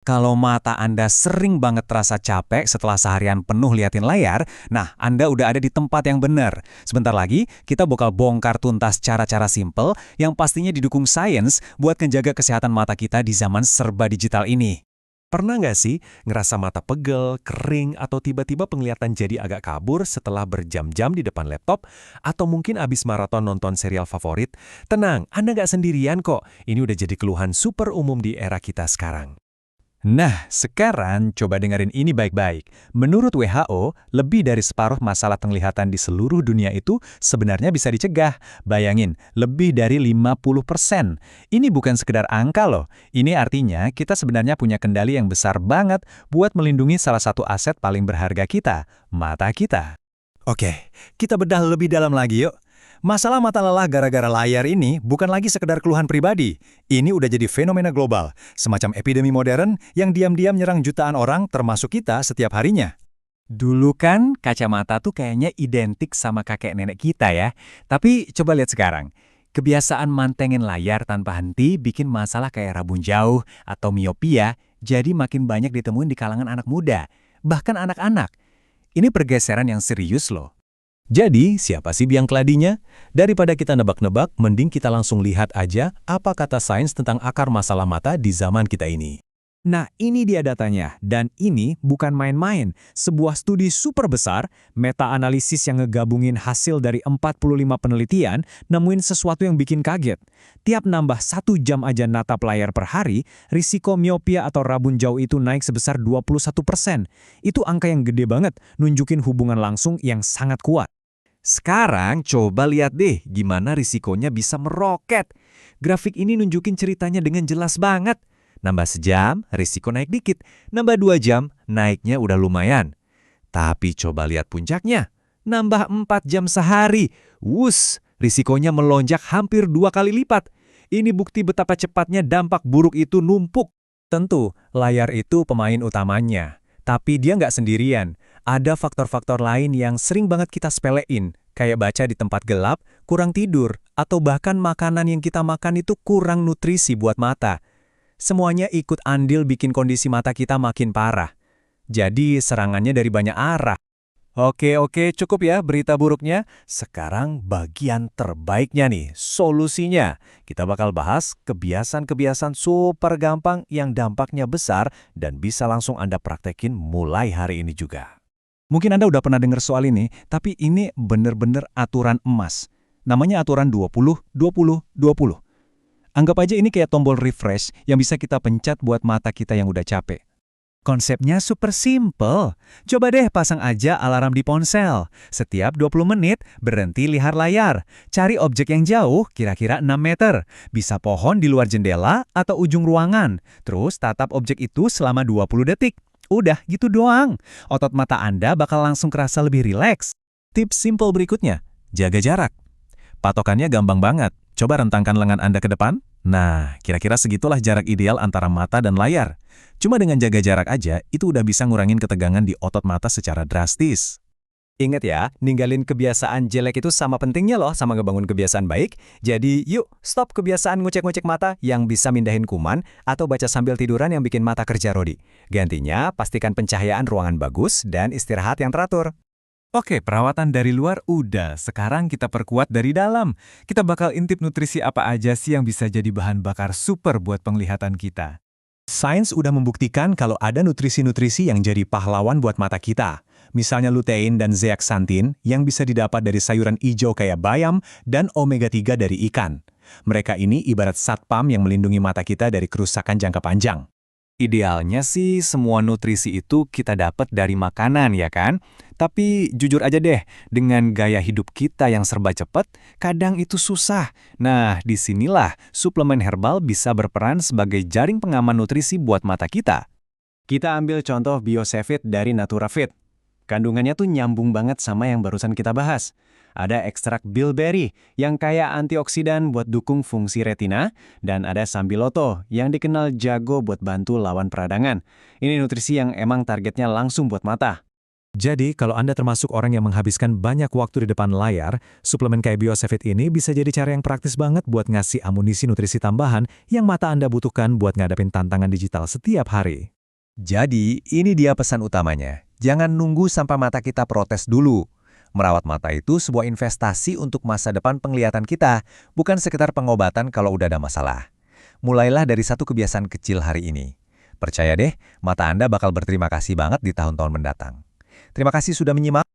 Kalau mata Anda sering banget terasa capek setelah seharian penuh liatin layar, nah Anda udah ada di tempat yang benar. Sebentar lagi, kita bakal bongkar tuntas cara-cara simple yang pastinya didukung sains buat menjaga kesehatan mata kita di zaman serba digital ini. Pernah nggak sih ngerasa mata pegel, kering, atau tiba-tiba penglihatan jadi agak kabur setelah berjam-jam di depan laptop? Atau mungkin abis maraton nonton serial favorit? Tenang, Anda nggak sendirian kok. Ini udah jadi keluhan super umum di era kita sekarang. Nah, sekarang coba dengerin ini baik-baik. Menurut WHO, lebih dari separuh masalah penglihatan di seluruh dunia itu sebenarnya bisa dicegah. Bayangin, lebih dari 50%. Ini bukan sekedar angka loh. Ini artinya kita sebenarnya punya kendali yang besar banget buat melindungi salah satu aset paling berharga kita, mata kita. Oke, kita bedah lebih dalam lagi yuk. Masalah mata lelah gara-gara layar ini bukan lagi sekedar keluhan pribadi. Ini udah jadi fenomena global, semacam epidemi modern yang diam-diam nyerang jutaan orang termasuk kita setiap harinya. Dulu kan kacamata tuh kayaknya identik sama kakek nenek kita ya. Tapi coba lihat sekarang. Kebiasaan mantengin layar tanpa henti bikin masalah kayak rabun jauh atau miopia jadi makin banyak ditemuin di kalangan anak muda, bahkan anak-anak. Ini pergeseran yang serius loh. Jadi, siapa sih biang keladinya? Daripada kita nebak-nebak, mending kita langsung lihat aja apa kata sains tentang akar masalah mata di zaman kita ini. Nah, ini dia datanya. Dan ini bukan main-main. Sebuah studi super besar, meta-analisis yang ngegabungin hasil dari 45 penelitian, nemuin sesuatu yang bikin kaget. Tiap nambah 1 jam aja natap layar per hari, risiko miopia atau rabun jauh itu naik sebesar 21%. Itu angka yang gede banget, nunjukin hubungan langsung yang sangat kuat. Sekarang coba lihat deh gimana risikonya bisa meroket. Grafik ini nunjukin ceritanya dengan jelas banget. Nambah sejam, risiko naik dikit. Nambah 2 jam, naiknya udah lumayan. Tapi coba lihat puncaknya. Nambah 4 jam sehari. Wus, risikonya melonjak hampir 2 kali lipat. Ini bukti betapa cepatnya dampak buruk itu numpuk. Tentu, layar itu pemain utamanya. Tapi dia nggak sendirian. Ada faktor-faktor lain yang sering banget kita sepelein. Kayak baca di tempat gelap, kurang tidur, atau bahkan makanan yang kita makan itu kurang nutrisi buat mata. Semuanya ikut andil bikin kondisi mata kita makin parah. Jadi serangannya dari banyak arah. Oke, cukup ya berita buruknya. Sekarang bagian terbaiknya nih, solusinya. Kita bakal bahas kebiasaan-kebiasaan super gampang yang dampaknya besar dan bisa langsung Anda praktekin mulai hari ini juga. Mungkin Anda udah pernah dengar soal ini, tapi ini bener-bener aturan emas. Namanya aturan 20-20-20. Anggap aja ini kayak tombol refresh yang bisa kita pencet buat mata kita yang udah capek. Konsepnya super simple. Coba deh pasang aja alarm di ponsel. Setiap 20 menit, berhenti lihat layar. Cari objek yang jauh, kira-kira 6 meter. Bisa pohon di luar jendela atau ujung ruangan. Terus tatap objek itu selama 20 detik. Udah, gitu doang. Otot mata Anda bakal langsung kerasa lebih rileks. Tips simple berikutnya, jaga jarak. Patokannya gampang banget. Coba rentangkan lengan Anda ke depan. Nah, kira-kira segitulah jarak ideal antara mata dan layar. Cuma dengan jaga jarak aja, itu udah bisa ngurangin ketegangan di otot mata secara drastis. Ingat ya, ninggalin kebiasaan jelek itu sama pentingnya loh sama ngebangun kebiasaan baik. Jadi yuk, stop kebiasaan ngucek-ngucek mata yang bisa mindahin kuman atau baca sambil tiduran yang bikin mata kerja rodi. Gantinya, pastikan pencahayaan ruangan bagus dan istirahat yang teratur. Oke, perawatan dari luar udah. Sekarang kita perkuat dari dalam. Kita bakal intip nutrisi apa aja sih yang bisa jadi bahan bakar super buat penglihatan kita. Sains udah membuktikan kalau ada nutrisi-nutrisi yang jadi pahlawan buat mata kita. Misalnya lutein dan zeaxanthin yang bisa didapat dari sayuran hijau kayak bayam dan omega 3 dari ikan. Mereka ini ibarat satpam yang melindungi mata kita dari kerusakan jangka panjang. Idealnya sih semua nutrisi itu kita dapat dari makanan ya kan? Tapi jujur aja deh, dengan gaya hidup kita yang serba cepat, kadang itu susah. Nah, disinilah suplemen herbal bisa berperan sebagai jaring pengaman nutrisi buat mata kita. Kita ambil contoh Biosefit dari Naturafit. Kandungannya tuh nyambung banget sama yang barusan kita bahas. Ada ekstrak bilberry yang kaya antioksidan buat dukung fungsi retina, dan ada sambiloto yang dikenal jago buat bantu lawan peradangan. Ini nutrisi yang emang targetnya langsung buat mata. Jadi, kalau Anda termasuk orang yang menghabiskan banyak waktu di depan layar, suplemen kayak Biosefit ini bisa jadi cara yang praktis banget buat ngasih amunisi nutrisi tambahan yang mata Anda butuhkan buat ngadapin tantangan digital setiap hari. Jadi, ini dia pesan utamanya. Jangan nunggu sampai mata kita protes dulu. Merawat mata itu sebuah investasi untuk masa depan penglihatan kita, bukan sekedar pengobatan kalau udah ada masalah. Mulailah dari satu kebiasaan kecil hari ini. Percaya deh, mata Anda bakal berterima kasih banget di tahun-tahun mendatang. Terima kasih sudah menyimak.